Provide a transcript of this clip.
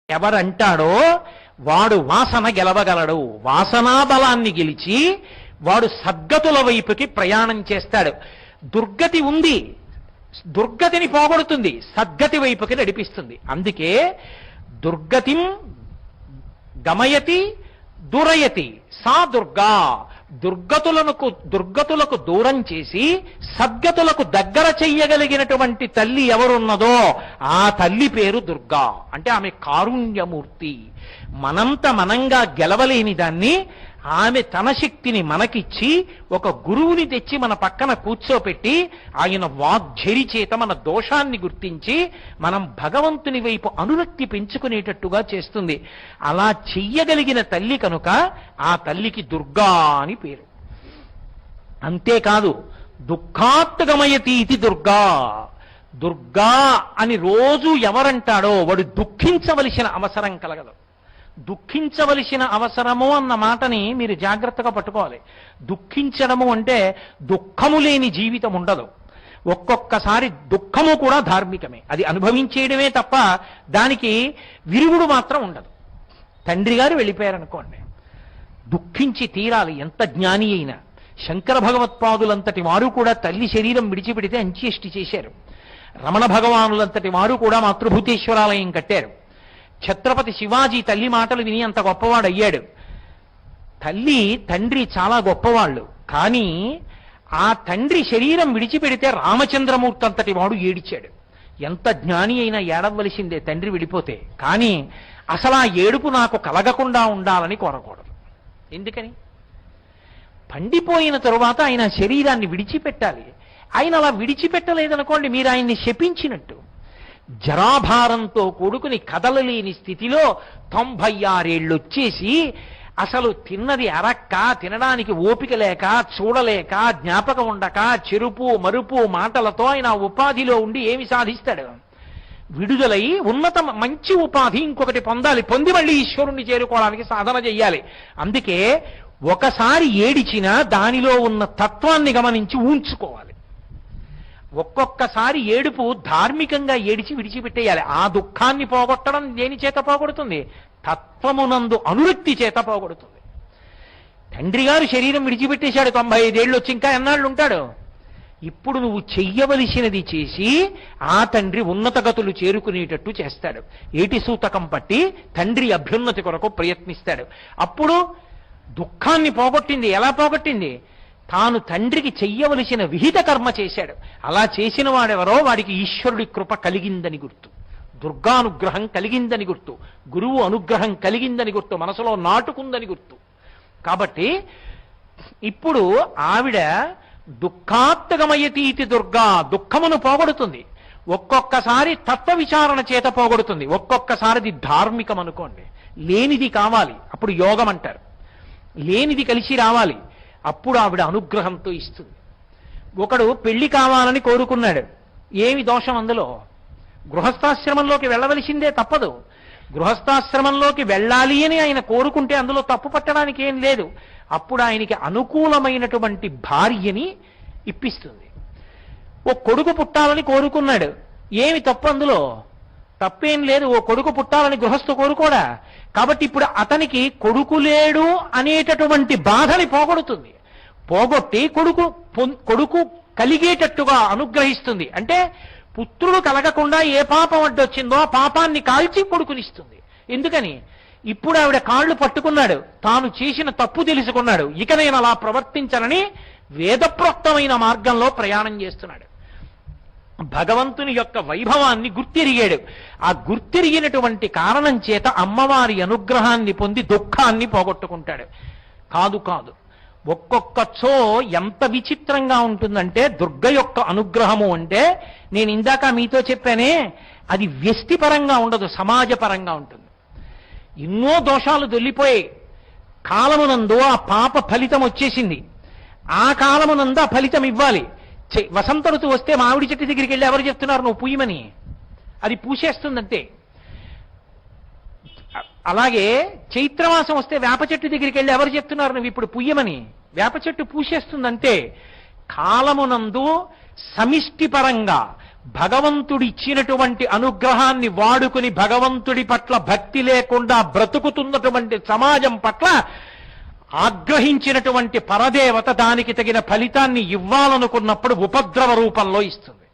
ఎవరంటాడో వాడు వాసన గెలవగలడు. వాసనా బలాన్ని గెలిచి వాడు సద్గతుల వైపుకి ప్రయాణం చేస్తాడు. దుర్గతి ఉంది, దుర్గతిని పోగొడుతుంది, సద్గతి వైపుకి నడిపిస్తుంది. అందుకే దుర్గతిం గమయతి దురయతి సా దుర్గా. దుర్గతులకు దూరం చేసి సద్గతులకు దగ్గర చెయ్యగలిగినటువంటి తల్లి ఎవరున్నదో ఆ తల్లి పేరు దుర్గా. అంటే ఆమె కారుణ్యమూర్తి. మనంత మనంగా గెలవలేని దాన్ని ఆమె తన శక్తిని మనకిచ్చి ఒక గురువుని తెచ్చి మన పక్కన కూర్చోపెట్టి ఆయన వాగ్ఝరి చేత మన దోషాన్ని గుర్తించి మనం భగవంతుని వైపు అనురక్తి పెంచుకునేటట్టుగా చేస్తుంది. అలా చెయ్యగలిగిన తల్లి కనుక ఆ తల్లికి దుర్గా అని పేరు. అంతేకాదు దుఃఖాత్తగమయతీతి దుర్గా. దుర్గా అని రోజు ఎవరంటాడో వాడు దుఃఖించవలసిన అవసరం కలగదు. దుఃఖించవలసిన అవసరము అన్న మాటని మీరు జాగ్రత్తగా పట్టుకోవాలి. దుఃఖించడము అంటే దుఃఖము లేని జీవితం ఉండదు. ఒక్కొక్కసారి దుఃఖము కూడా ధార్మికమే, అది అనుభవించేయడమే తప్ప దానికి విరుగుడు మాత్రం ఉండదు. తండ్రి గారు వెళ్ళిపోయారనుకోండి, దుఃఖించి తీరాలి. ఎంత జ్ఞాని అయినా. శంకర భగవత్పాదులంతటి వారు కూడా తల్లి శరీరం విడిచిపెడితే అంత్యేష్టి చేశారు. రమణ భగవానులంతటి వారు కూడా మాతృభూతేశ్వరాలయం కట్టారు. ఛత్రపతి శివాజీ తల్లి మాటలు విని అంత గొప్పవాడు అయ్యాడు. తల్లి తండ్రి చాలా గొప్పవాళ్ళు. కానీ ఆ తండ్రి శరీరం విడిచిపెడితే రామచంద్రమూర్తి అంతటి వాడు ఏడిచాడు. ఎంత జ్ఞాని అయినా ఏడవలసిందే తండ్రి విడిపోతే. కానీ అసలు ఆ ఏడుపు నాకు కలగకుండా ఉండాలని కోరకూడదు. ఎందుకని? పండిపోయిన తరువాత ఆయన శరీరాన్ని విడిచిపెట్టాలి. ఆయన అలా విడిచిపెట్టలేదనుకోండి, మీరు ఆయన్ని శపించినట్టు. జరాభారంతో కూడుకుని కదలలేని స్థితిలో 96 ఏళ్ళు వచ్చేసి అసలు తిన్నది అరక్క, తినడానికి ఓపిక లేక, చూడలేక, జ్ఞాపకం ఉండక, చెరుపు మరుపు మాటలతో ఆయన ఉపాధిలో ఉండి ఏమి సాధిస్తాడు? విడుదలై ఉన్నత మంచి ఉపాధి ఇంకొకటి పొందాలి. పొంది మళ్ళీ ఈశ్వరుణ్ణి చేరుకోవడానికి సాధన చెయ్యాలి. అందుకే ఒకసారి ఏడిచినా దానిలో ఉన్న తత్వాన్ని గమనించి ఉంచుకోవాలి. ఒక్కొక్కసారి ఏడుపు ధార్మికంగా ఏడిచి విడిచిపెట్టేయాలి. ఆ దుఃఖాన్ని పోగొట్టడం దేని చేత పోగొడుతుంది? తత్వమునందు అనురక్తి చేత పోగొడుతుంది. తండ్రి గారు శరీరం విడిచిపెట్టేశాడు, 95 ఏళ్ళు వచ్చి ఇంకా ఎన్నాళ్ళు ఉంటాడు? ఇప్పుడు నువ్వు చెయ్యవలసినది చేసి ఆ తండ్రి ఉన్నత గతులు చేరుకునేటట్టు చేస్తాడు. ఏటి సూతకం పట్టి తండ్రి అభ్యున్నతి కొరకు ప్రయత్నిస్తాడు. అప్పుడు దుఃఖాన్ని పోగొట్టింది. ఎలా పోగొట్టింది? తాను తండ్రికి చెయ్యవలసిన విహిత కర్మ చేశాడు. అలా చేసిన వాడెవరో వాడికి ఈశ్వరుడి కృప కలిగిందని గుర్తు, దుర్గానుగ్రహం కలిగిందని గుర్తు, గురువు అనుగ్రహం కలిగిందని గుర్తు, మనసులో నాటుకుందని గుర్తు. కాబట్టి ఇప్పుడు ఆవిడ దుఃఖాత్తగమయతీతి దుర్గా, దుఃఖమును పోగొడుతుంది. ఒక్కొక్కసారి తత్వ విచారణ చేత పోగొడుతుంది, ఒక్కొక్కసారిది ధార్మికం అనుకోండి. లేనిది కావాలి, అప్పుడు యోగం అంటారు. లేనిది కలిసి రావాలి, అప్పుడు ఆవిడ అనుగ్రహంతో ఇస్తుంది. ఒకడు పెళ్లి కావాలని కోరుకున్నాడు, ఏమి దోషం అందులో? గృహస్థాశ్రమంలోకి వెళ్ళవలసిందే, తప్పదు. గృహస్థాశ్రమంలోకి వెళ్ళాలి అని ఆయన కోరుకుంటే అందులో తప్పు పట్టడానికి ఏం లేదు. అప్పుడు ఆయనకి అనుకూలమైనటువంటి భార్యని ఇప్పిస్తుంది. ఓ కొడుకు పుట్టాలని కోరుకున్నాడు, ఏమి తప్పు అందులో? తప్పేం లేదు. ఓ కొడుకు పుట్టాలని గృహస్థు కోరుకోడా? కాబట్టి ఇప్పుడు అతనికి కొడుకు లేడు అనేటటువంటి బాధని పోగొడుతుంది. పోగొట్టి కొడుకు కలిగేటట్టుగా అనుగ్రహిస్తుంది. అంటే పుత్రుడు కలగకుండా ఏ పాపం అడ్డొచ్చిందో ఆ పాపాన్ని కాల్చి కొడుకునిస్తుంది. ఎందుకని? ఇప్పుడు ఆవిడ కాళ్ళు పట్టుకున్నాడు, తాను చేసిన తప్పు తెలుసుకున్నాడు. ఇక నేను అలా ప్రవర్తించనని వేదప్రోక్తమైన మార్గంలో ప్రయాణం చేస్తున్నాడు. భగవంతుని యొక్క వైభవాన్ని గుర్తిరిగాడు. ఆ గుర్తిరిగినటువంటి కారణం చేత అమ్మవారి అనుగ్రహాన్ని పొంది దుఃఖాన్ని పోగొట్టుకుంటాడు. కాదు, ఒక్కొక్కచో ఎంత విచిత్రంగా ఉంటుందంటే దుర్గ యొక్క అనుగ్రహము అంటే, నేను ఇందాక మీతో చెప్పానే, అది వ్యక్తిపరంగా ఉండదు, సమాజపరంగా ఉంటుంది. ఎన్నో దోషాలు దొల్లిపోయాయి. కాలమునందు ఆ పాప ఫలితం వచ్చేసింది. ఆ కాలమునందు ఆ ఫలితం ఇవ్వాలి. వసంత ఋతువు వస్తే మామిడి చెట్టు దగ్గరికి వెళ్ళి ఎవరు చెప్తున్నారు నువ్వు పూయమని? అది పూసేస్తుందంతే. అలాగే చైత్రమాసం వస్తే వేప చెట్టు దగ్గరికి వెళ్ళి ఎవరు చెప్తున్నారు నువ్వు ఇప్పుడు పుయ్యమని? వేప చెట్టు పూసేస్తుందంటే కాలమునందు సమిష్టి పరంగా భగవంతుడిచ్చినటువంటి అనుగ్రహాన్ని వాడుకుని భగవంతుడి పట్ల భక్తి లేకుండా బ్రతుకుతున్నటువంటి సమాజం పట్ల ఆగ్రహించినటువంటి పరదేవత దానికి తగిన ఫలితాన్ని ఇవ్వాలనుకున్నప్పుడు ఉపద్రవ రూపంలో ఇస్తుంది.